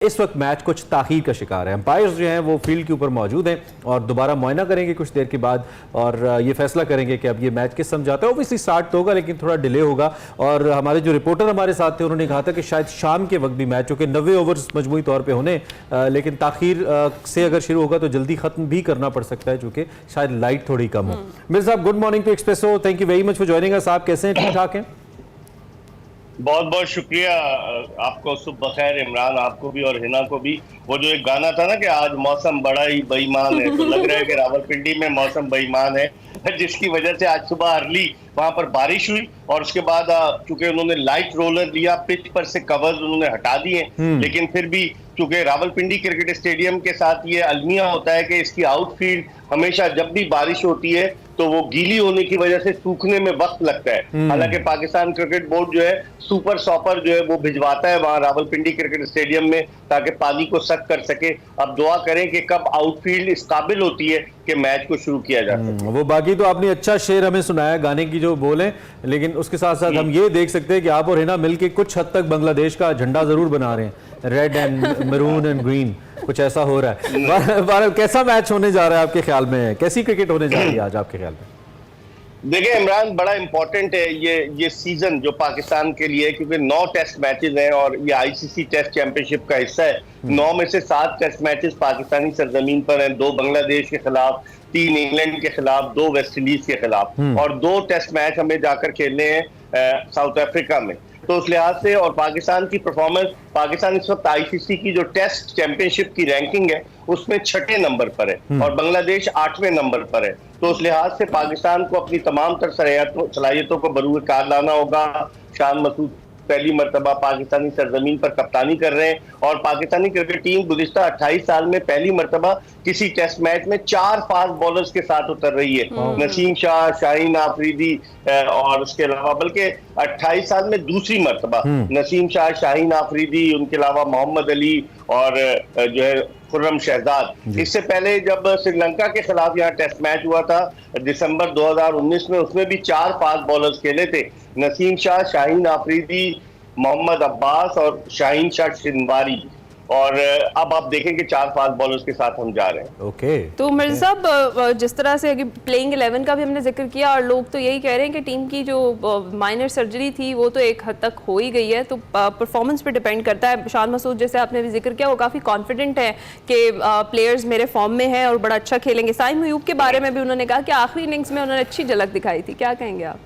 इस वक्त मैच कुछ ताख़ीर का शिकार है। अंपायर्स जो हैं वो फील्ड के ऊपर मौजूद हैं और दोबारा मुआयना करेंगे कुछ देर के बाद और ये फैसला करेंगे कि अब ये मैच किस समझाता है। ओबियसली स्टार्ट तो होगा लेकिन थोड़ा डिले होगा। और हमारे जो रिपोर्टर हमारे साथ थे उन्होंने कहा था कि शायद शाम के वक्त भी मैच, चूँकि 90 ओवर्स मजमूई तौर पर होने, लेकिन ताख़ीर से अगर शुरू होगा तो जल्दी ख़त्म भी करना पड़ सकता है चूँकि शायद लाइट थोड़ी कम हो। मिर्ज़ा साहब, good morning to Expresso. Thank you very much for joining us. आप कैसे हैं? ठीक ठाक हैं? बहुत बहुत शुक्रिया आपको। सुबह खैर इमरान, आपको भी और हिना को भी। वो जो एक गाना था ना कि आज मौसम बड़ा ही बेईमान है, तो लग रहा है कि रावलपिंडी में मौसम बेईमान है, जिसकी वजह से आज सुबह अर्ली वहां पर बारिश हुई और उसके बाद चूंकि उन्होंने लाइट रोलर लिया, पिच पर से कवर्स उन्होंने हटा दिए, लेकिन फिर भी चूंकि रावलपिंडी क्रिकेट स्टेडियम के साथ ये अलमिया होता है कि इसकी आउटफील्ड हमेशा जब भी बारिश होती है तो वो गीली होने की वजह से सूखने में वक्त लगता है। हालांकि पाकिस्तान क्रिकेट बोर्ड जो है सुपर सॉपर जो है वो भिजवाता है वहां रावलपिंडी क्रिकेट स्टेडियम में ताकि पानी को सक कर सके। अब दुआ करें कि कब आउटफील्ड इस काबिल होती है कि मैच को शुरू किया जा सके। वो बाकी तो आपने अच्छा शेर हमें सुनाया गाने की जो बोले, लेकिन उसके साथ साथ हम ये देख सकते हैं कि आप और हिना मिलके कुछ हद तक बांग्लादेश का झंडा जरूर बना रहे हैं, red and maroon and green, कुछ ऐसा हो रहा है। कैसा मैच होने जा रहा है आपके ख्याल में? कैसी क्रिकेट होने जा रही है आज आपके ख्याल में? देखिए इमरान, बड़ा इंपॉर्टेंट है ये सीजन जो पाकिस्तान के लिए, क्योंकि 9 टेस्ट मैचेस हैं और ये आईसीसी टेस्ट चैंपियनशिप का हिस्सा है। 9 में से 7 टेस्ट मैचेस पाकिस्तानी सरजमीन पर हैं, 2 बांग्लादेश के खिलाफ, 3 इंग्लैंड के खिलाफ, 2 वेस्ट इंडीज के खिलाफ और 2 टेस्ट मैच हमें जाकर खेलने हैं साउथ अफ्रीका में। तो उस लिहाज से और पाकिस्तान की परफॉर्मेंस, पाकिस्तान इस वक्त आईसीसी की जो टेस्ट चैंपियनशिप की रैंकिंग है उसमें 6ठे नंबर पर है और बांग्लादेश 8वें नंबर पर है। तो उस लिहाज से पाकिस्तान को अपनी तमाम तर सलाहियतों को बरूए कार लाना होगा। शान मसूद पहली मरतबा पाकिस्तानी सरजमीन पर कप्तानी कर रहे हैं और पाकिस्तानी क्रिकेट टीम गुज़िश्ता 28 साल में पहली मरतबा किसी टेस्ट मैच में 4 फास्ट बॉलर्स के साथ उतर रही है। नसीम शाह, शाहीन आफरीदी और उसके अलावा, बल्कि 28 साल में दूसरी मरतबा नसीम शाह, शाहीन आफरीदी, उनके अलावा मोहम्मद अली और जो है खुर्रम शहजाद। इससे पहले जब श्रीलंका के खिलाफ यहाँ टेस्ट मैच हुआ था दिसंबर 2019 में, उसमें भी 4 फास्ट बॉलर्स खेले थे, नसीम शाह, शाहीन आफरीदी, मोहम्मद अब्बास और शाहीन शाह शिनवारी। और अब आप देखें कि 4 फास्ट बॉलर्स के साथ हम जा रहे हैं। ओके। तो मिर्ज़ा साहब, जिस तरह से प्लेइंग 11 का भी हमने जिक्र किया और लोग तो यही कह रहे हैं कि टीम की जो माइनर सर्जरी थी वो तो एक हद तक हो ही गई है, तो परफॉर्मेंस पे डिपेंड करता है। शान मसूद जैसे आपने भी जिक्र किया, वो काफ़ी कॉन्फिडेंट है कि प्लेयर्स मेरे फॉर्म में हैं और बड़ा अच्छा खेलेंगे। साइम अयूब के बारे में भी उन्होंने कहा कि आखिरी इनिंग्स में उन्होंने अच्छी झलक दिखाई थी, क्या कहेंगे आप?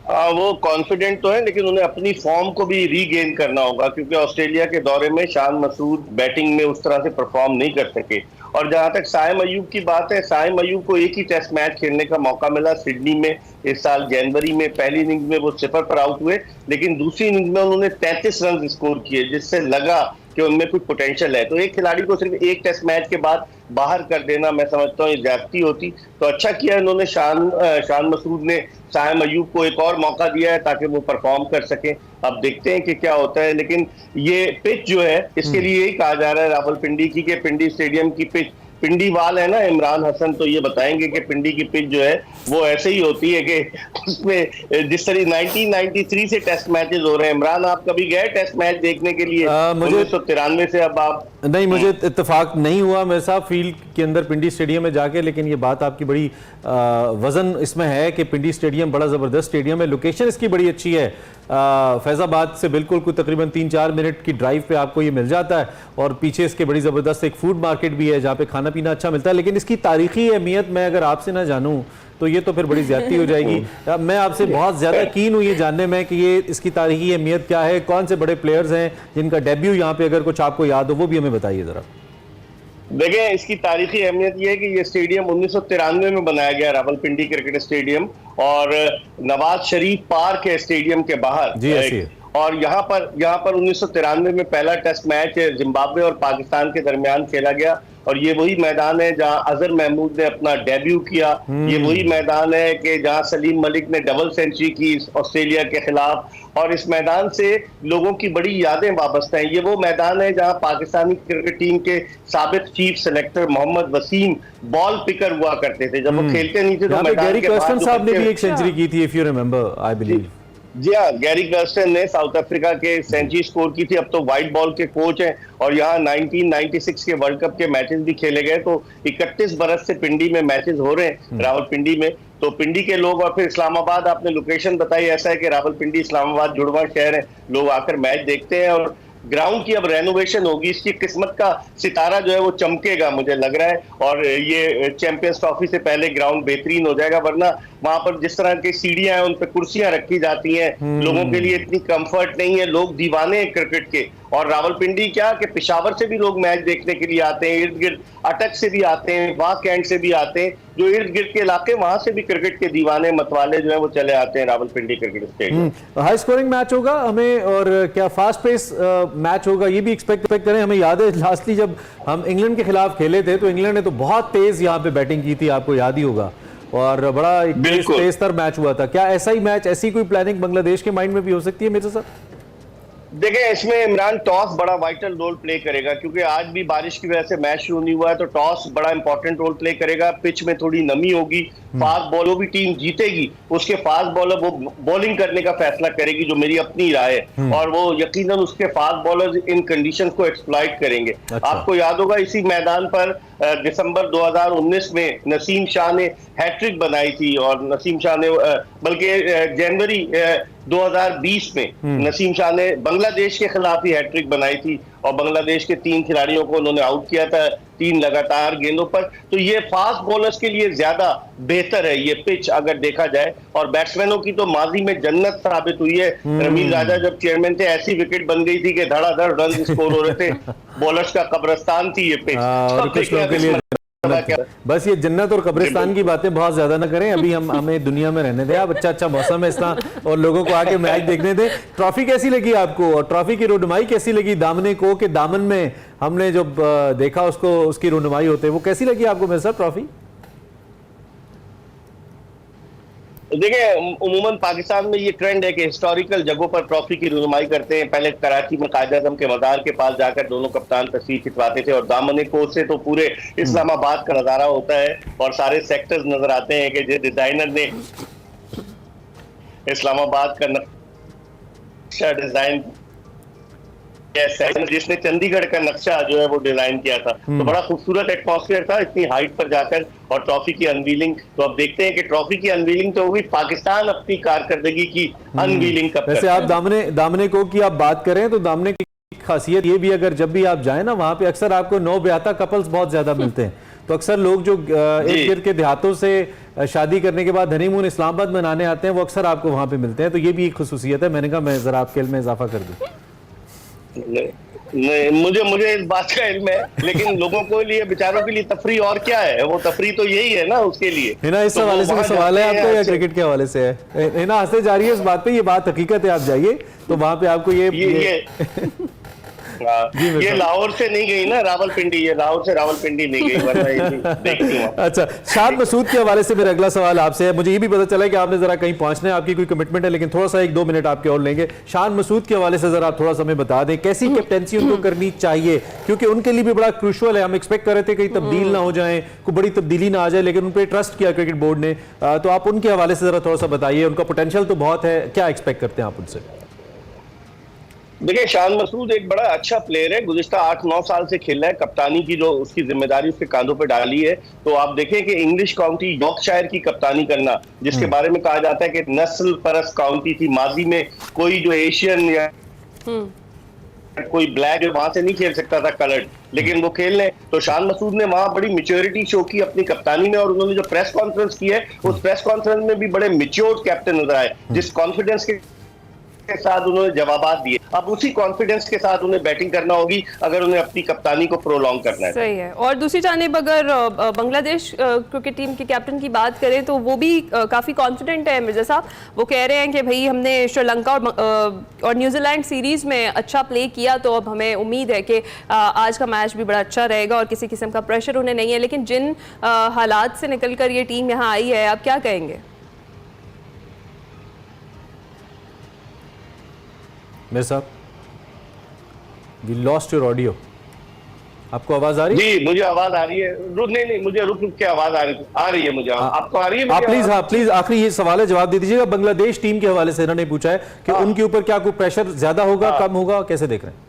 वो कॉन्फिडेंट तो है लेकिन उन्हें अपनी फॉर्म को भी रीगेन करना होगा, क्योंकि ऑस्ट्रेलिया के दौरे में शान मसूद बैटिंग में उस तरह से परफॉर्म नहीं कर सके। और जहां तक साइम अयूब की बात है, साइम अयूब को एक ही टेस्ट मैच खेलने का मौका मिला सिडनी में इस साल जनवरी में। पहली इनिंग्स में वो सिफर पर आउट हुए, लेकिन दूसरी इनिंग्स में उन्होंने 33 रन स्कोर किए, जिससे लगा कि उनमें कुछ पोटेंशियल है। तो एक खिलाड़ी को सिर्फ एक टेस्ट मैच के बाद बाहर कर देना, मैं समझता हूँ ये ज्यादती होती। तो अच्छा किया इन्होंने, शान मसूद ने साइम अयूब को एक और मौका दिया है ताकि वो परफॉर्म कर सके। अब देखते हैं कि क्या होता है, लेकिन ये पिच जो है इसके लिए यही कहा जा रहा है रावलपिंडी की, कि पिंडी स्टेडियम की पिच, पिंडी वाल है ना इमरान हसन, तो ये बताएंगे कि पिंडी की पिच जो है वो ऐसे ही होती है कि उसमें जिस तरह 1993 से टेस्ट मैचेस हो रहे हैं। इमरान, आप कभी गए टेस्ट मैच देखने के लिए? मुझे 1993 से अब आप नहीं, मुझे इत्तेफाक नहीं हुआ मेरे साथ फील्ड के अंदर पिंडी स्टेडियम में जाके, लेकिन ये बात आपकी बड़ी वजन इसमें है कि पिंडी स्टेडियम बड़ा ज़बरदस्त स्टेडियम है, लोकेशन इसकी बड़ी अच्छी है। फैज़ाबाद से बिल्कुल कोई तकरीबन 3-4 मिनट की ड्राइव पे आपको ये मिल जाता है और पीछे इसके बड़ी ज़बरदस्त एक फूड मार्केट भी है जहाँ पे खाना पीना अच्छा मिलता है। लेकिन इसकी तारीखी अहमियत मैं अगर आपसे ना जानूँ तो ये तो फिर बड़ी ज्यादती हो जाएगी। मैं आपसे बहुत ज़्यादा कीन हूँ ये जानने में कि ये इसकी तारीखी अहमियत क्या है, कौन से बड़े प्लेयर्स हैं जिनका डेब्यू यहाँ पे अगर कुछ आपको याद हो वो भी हमें बताइए ज़रा। देखिए, इसकी तारीखी अहमियत यह है कि ये स्टेडियम 1993 में बनाया गया, रावलपिंडी क्रिकेट स्टेडियम, और नवाज शरीफ पार्क है स्टेडियम के बाहर जी ऐसी है। और यहाँ पर 1993 में पहला टेस्ट मैच जिम्बाब्वे और पाकिस्तान के दरमियान खेला गया और ये वही मैदान है जहां अजहर महमूद ने अपना डेब्यू किया। ये वही मैदान है कि जहां सलीम मलिक ने डबल सेंचुरी की ऑस्ट्रेलिया के खिलाफ और इस मैदान से लोगों की बड़ी यादें वाबस्ता हैं। ये वो मैदान है जहां पाकिस्तानी क्रिकेट टीम के साबिक chief selector Mohammad Wasim ball picker हुआ करते थे। जब वो खेलते नहीं थे तो मैदान के बाहर साहब ने भी एक सेंचुरी की थी, if you remember, I believe. जी हाँ, गैरी कर्स्टन ने साउथ अफ्रीका के सेंचुरी स्कोर की थी। अब तो व्हाइट बॉल के कोच हैं और यहाँ 1996 के वर्ल्ड कप के मैचेस भी खेले गए। तो 31 बरस से पिंडी में मैचेस हो रहे हैं, रावलपिंडी में। तो पिंडी के लोग, और फिर इस्लामाबाद आपने लोकेशन बताई, ऐसा है कि रावलपिंडी इस्लामाबाद जुड़वा शहर है, लोग आकर मैच देखते हैं। और ग्राउंड की अब रेनोवेशन होगी, इसकी किस्मत का सितारा जो है वो चमकेगा मुझे लग रहा है। और ये चैंपियंस ट्रॉफी से पहले ग्राउंड बेहतरीन हो जाएगा, वरना वहां पर जिस तरह की सीढ़ियां हैं उन पर कुर्सियां रखी जाती हैं, लोगों के लिए इतनी कंफर्ट नहीं है, लोग दीवाने हैं क्रिकेट के। और रावलपिंडी क्या कि पेशावर से भी लोग मैच देखने के लिए आते हैं, इर्द गिर्द अटक से भी आते हैं, वाह कैंट से भी आते हैं, जो इर्द गिर्द के इलाके वहां से भी क्रिकेट के दीवाने मतवाले जो है वो चले आते हैं Rawalpindi cricket stadium. High scoring match होगा हमें, और क्या फास्ट पेस मैच होगा ये भी एक्सपेक्ट करें? हमें याद है लास्टली जब हम इंग्लैंड के खिलाफ खेले थे तो इंग्लैंड ने तो बहुत तेज यहाँ पे बैटिंग की थी, आपको याद ही होगा, और बड़ा एक तेज तर मैच हुआ था। क्या ऐसा ही मैच, ऐसी कोई प्लानिंग बांग्लादेश के माइंड में भी हो सकती है मेरे साथ? देखिए, इसमें इमरान टॉस बड़ा वाइटल रोल प्ले करेगा, क्योंकि आज भी बारिश की वजह से मैच शुरू नहीं हुआ है, तो टॉस बड़ा इंपॉर्टेंट रोल प्ले करेगा। पिच में थोड़ी नमी होगी, फास्ट बॉलर भी टीम जीतेगी, उसके फास्ट बॉलर वो बॉलिंग करने का फैसला करेगी, जो मेरी अपनी राय है, और वो यकीनन उसके फास्ट बॉलर इन कंडीशंस को एक्सप्लॉइट करेंगे। अच्छा। आपको याद होगा इसी मैदान पर दिसंबर 2019 में नसीम शाह ने हैट्रिक बनाई थी, और नसीम शाह ने बल्कि जनवरी 2020 में नसीम शाह ने बांग्लादेश के खिलाफ ही हैट्रिक बनाई थी, और बांग्लादेश के 3 खिलाड़ियों को उन्होंने आउट किया था 3 लगातार गेंदों पर। तो ये फास्ट बॉलर्स के लिए ज्यादा बेहतर है ये पिच अगर देखा जाए, और बैट्समैनों की तो माजी में जन्नत साबित हुई है। रमीज राजा जब चेयरमैन थे ऐसी विकेट बन गई थी कि धड़ाधड़ रन स्कोर हो रहे थे, बॉलर्स का कब्रिस्तान थी ये पिच। और कुछ लोगों के लिए बस ये जन्नत और कब्रिस्तान की बातें बहुत ज्यादा ना करें, अभी हमें दुनिया में रहने दें आप। अच्छा मौसम है इस तरह, और लोगों को आके मैच देखने दें। ट्रॉफी कैसी लगी आपको, और ट्रॉफी की रोनुमाई कैसी लगी दामने को, के दामन में हमने जब देखा उसको, उसकी रोनुमाई होते, वो कैसी लगी आपको मेरे साथ ट्रॉफी? देखिए, उमूमन पाकिस्तान में ये ट्रेंड है कि हिस्टोरिकल जगहों पर ट्रॉफी की रुनुमाई करते हैं। पहले कराची में कायद आज़म के मज़ार के पास जाकर दोनों कप्तान तस्वीर खिंचवाते थे, और दामन कोच से तो पूरे इस्लामाबाद का नज़ारा होता है, और सारे सेक्टर्स नजर आते हैं कि जो डिजाइनर ने इस्लामाबाद का नक्शा डिजाइन, जिसने चंडीगढ़ का नक्शा जो है वो डिजाइन किया था, तो बड़ा खूबसूरत एटमॉस्फेयर था इतनी हाइट पर जाकर। और ट्रॉफी की अनवीलिंग, तो अब देखते हैं कि ट्रॉफी की अनवीलिंग तो होगी, पाकिस्तान अपनी कारकर्दगी की अनवीलिंग कब वैसे आप दामने को की आप बात करें तो दामने की खासियत ये भी, अगर जब भी आप जाए ना वहां पे, अक्सर आपको नवब्याता कपल्स बहुत ज्यादा मिलते हैं। तो अक्सर लोग जो इर्द गिर्द के देहातों से शादी करने के बाद हनीमून इस्लामाबाद मनाने आते हैं, वो अक्सर आपको वहां पे मिलते हैं। तो ये भी एक खुसूसियत है। मैंने कहा मैं जरा आपके इल्म में इजाफा कर दूं। नहीं, मुझे इस बात का इल्म है, लेकिन लोगों को लिए, बेचारों के लिए तफरी और क्या है, वो तफरी तो यही है ना उसके लिए। हिना, इस हवाले से सवाल है आपको या क्रिकेट के हवाले से है? हिना हंसते जा रही है इस बात पे, ये बात हकीकत है। आप जाइए तो वहां पे आपको ये ये लाहौर से नहीं गई ना रावलपिंडी, ये लाहौर से रावलपिंडी नहीं गई, वरना देखती हूं। अच्छा, शान मसूद के हवाले से मेरा अगला सवाल आपसे है। मुझे ये भी पता चला है कि आपने जरा कहीं पहुंचना है, आपकी कोई कमिटमेंट है, लेकिन थोड़ा सा 1-2 मिनट आपके और लेंगे। शान मसूद के हवाले से जरा आप थोड़ा सा हमें बता दें, कैसी कैप्टेंसी उनको करनी चाहिए, क्योंकि उनके लिए भी बड़ा क्रूशियल है। हम एक्सपेक्ट कर रहे थे कहीं तब्दील ना हो जाए, कोई बड़ी तब्दीली ना आ जाए, लेकिन उन पर ट्रस्ट किया क्रिकेट बोर्ड ने। तो आप उनके हवाले से जरा थोड़ा सा बताइए, उनका पोटेंशियल तो बहुत है, क्या एक्सपेक्ट करते हैं आप उनसे? देखिए, शान मसूद एक बड़ा अच्छा प्लेयर है, गुज़िश्ता 8-9 साल से खेल रहा है, कप्तानी की जो उसकी जिम्मेदारी उसके कांधों पर डाली है। तो आप देखें कि इंग्लिश काउंटी यॉर्कशायर की कप्तानी करना, जिसके बारे में कहा जाता है कि नस्ल परस्त काउंटी थी, माजी में कोई जो एशियन या कोई ब्लैक जो वहां से नहीं खेल सकता था कलर्ड, लेकिन वो खेल लें। तो शान मसूद ने वहां बड़ी मैच्योरिटी शो की अपनी कप्तानी में, और उन्होंने जो प्रेस कॉन्फ्रेंस की है उस प्रेस कॉन्फ्रेंस में भी बड़े मैच्योर्ड कैप्टन नजर आए, जिस कॉन्फिडेंस के साथ उन्होंने जवाबात दिए। अब उसी कॉन्फिडेंस के साथ उन्हें बैटिंग करना होगी अगर उन्हें अपनी कप्तानी को प्रोलॉन्ग करना है। सही है। और दूसरी जानिब अगर बांग्लादेश क्रिकेट टीम के कैप्टन की बात करें तो वो भी काफ़ी कॉन्फिडेंट है मिर्जा साहब। वो कह रहे हैं कि भाई हमने श्रीलंका और न्यूजीलैंड सीरीज में अच्छा प्ले किया, तो अब हमें उम्मीद है कि आज का मैच भी बड़ा अच्छा रहेगा, और किसी किस्म का प्रेशर उन्हें नहीं है। लेकिन जिन हालात से निकल कर ये टीम यहाँ आई है, आप क्या कहेंगे? मेरे साहब, we lost your audio. आपको आवाज आ रही है? जी मुझे आवाज आ रही है। नहीं, मुझे रुक के आवाज आ रही है मुझे। आपको आ रही है? आप प्लीज, हाँ प्लीज, आखिरी ये सवाल है, जवाब दे दीजिएगा। बांग्लादेश टीम के हवाले से इन्होंने पूछा है कि उनके ऊपर क्या कोई प्रेशर ज्यादा होगा, कम होगा, कैसे देख रहे हैं?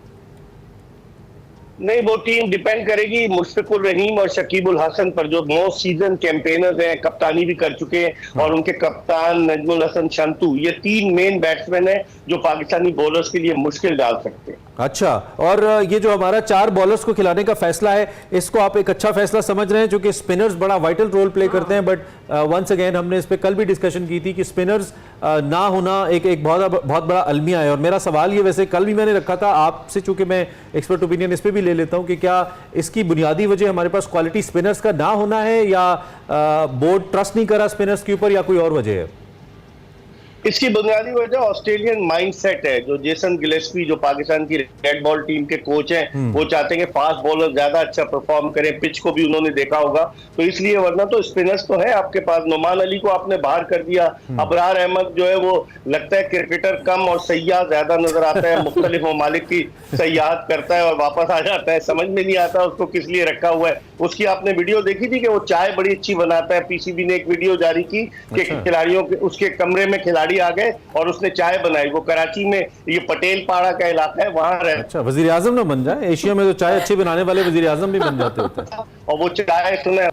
नहीं, वो टीम डिपेंड करेगी मुश्फिकुर रहीम और शकीबुल हसन पर, जो मोस्ट सीजन कैंपेनर्स हैं, कप्तानी भी कर चुके हैं, और उनके कप्तान नजमुल हसन शंतु, ये 3 मेन बैट्समैन हैं जो पाकिस्तानी बॉलर्स के लिए मुश्किल डाल सकते हैं। अच्छा, और ये जो हमारा 4 बॉलर्स को खिलाने का फैसला है, इसको आप एक अच्छा फैसला समझ रहे हैं? क्योंकि स्पिनर्स बड़ा वाइटल रोल प्ले करते हैं, बट वंस अगेन हमने इस पे कल भी डिस्कशन की थी कि स्पिनर्स ना होना एक बहुत बड़ा अलमिया है। और मेरा सवाल ये, वैसे कल भी मैंने रखा था आपसे, चूंकि मैं एक्सपर्ट ओपिनियन इस पे भी ले लेता हूं, कि क्या इसकी बुनियादी वजह हमारे पास क्वालिटी स्पिनर्स का ना होना है, या बोर्ड ट्रस्ट नहीं करा स्पिनर्स के ऊपर, या कोई और वजह है? इसकी बुनियादी वजह ऑस्ट्रेलियन माइंडसेट है। जो जेसन गिलेस्पी, जो पाकिस्तान की रेड बॉल टीम के कोच हैं, वो चाहते हैं कि फास्ट बॉलर ज्यादा अच्छा परफॉर्म करें। पिच को भी उन्होंने देखा होगा, तो इसलिए, वरना तो स्पिनर्स तो है आपके पास। नुमान अली को आपने बाहर कर दिया, अबरार अहमद जो है वो लगता है क्रिकेटर कम और सयाह ज्यादा नजर आता है, मुख्तलिफ ममालिक की सयाहत करता है और वापस आ जाता है, समझ में नहीं आता उसको किस लिए रखा हुआ है। उसकी आपने वीडियो देखी थी कि वो चाय बड़ी अच्छी बनाता है। पीसीबी ने एक वीडियो जारी की कि खिलाड़ियों के, उसके कमरे में खिलाड़ी आ गए और उसने चाय बनाई। वो कराची में, ये पटेल पाड़ा का इलाका है, वहां रहे। अच्छा, वजीर आजम ना बन जाए? एशिया में तो चाय अच्छी बनाने वाले वजीर आजम भी बन जाते होते हैं। और वो चाय सुने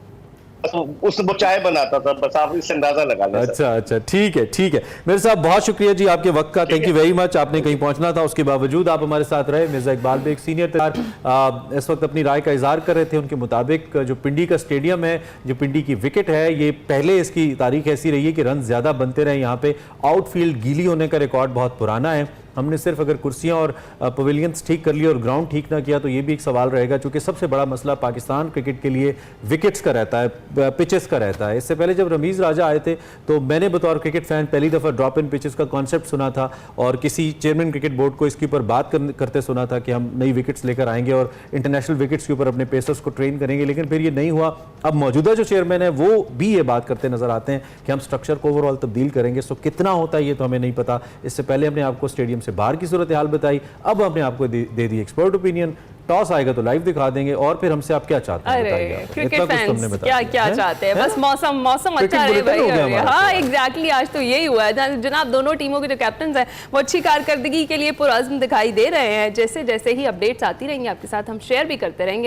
वो चाय बनाता था, बस आप इससे अंदाजा लगा लें। अच्छा, ठीक है मेरे साहब, बहुत शुक्रिया जी आपके वक्त का, थैंक यू वेरी मच। आपने कहीं पहुंचना था, उसके बावजूद आप हमारे साथ रहे। मिर्जा इकबाल बेग सीनियर तैयार इस वक्त अपनी राय का इजहार कर रहे थे। उनके मुताबिक जो पिंडी का स्टेडियम है, जो पिंडी की विकेट है, ये पहले इसकी तारीख ऐसी रही है कि रन ज्यादा बनते रहे यहाँ पे। आउटफील्ड गीली होने का रिकॉर्ड बहुत पुराना है। हमने सिर्फ अगर कुर्सियां और पवेलियंस ठीक कर लिए और ग्राउंड ठीक ना किया, तो ये भी एक सवाल रहेगा, क्योंकि सबसे बड़ा मसला पाकिस्तान क्रिकेट के लिए विकेट्स का रहता है, पिचेस का रहता है। इससे पहले जब रमीज़ राजा आए थे, तो मैंने बतौर क्रिकेट फैन पहली दफ़ा ड्रॉप इन पिचेस का कॉन्सेप्ट सुना था, और किसी चेयरमैन क्रिकेट बोर्ड को इसके ऊपर बात करते सुना था कि हम नई विकेट्स लेकर आएंगे और इंटरनेशनल विकेट्स के ऊपर अपने पेसर्स को ट्रेन करेंगे। लेकिन फिर ये नहीं हुआ। अब मौजूदा जो चेयरमैन है, वो भी ये बात करते नजर आते हैं कि हम स्ट्रक्चर को ओवरऑल तब्दील करेंगे। सो कितना होता है ये तो हमें नहीं पता। इससे पहले हमने आपको स्टेडियम से बाहर की सूरत बताई, अब हमने आपको दे दी एक्सपर्ट ओपिनियन। टॉस आएगा तो लाइव दिखा देंगे, और फिर हमसे आप क्या चाहते हैं बताइए। क्रिकेट फैंस क्या चाहते हैं? बस मौसम अच्छा रहे भाई। हाँ एग्जैक्टली, आज तो यही हुआ है जनाब। दोनों टीमों के जो कैप्टन हैं वो अच्छी कारकर्दगी के लिए पुरअज़्म दिखाई दे रहे हैं। जैसे जैसे ही अपडेट्स आती रहेंगी आपके साथ हम शेयर भी करते रहेंगे।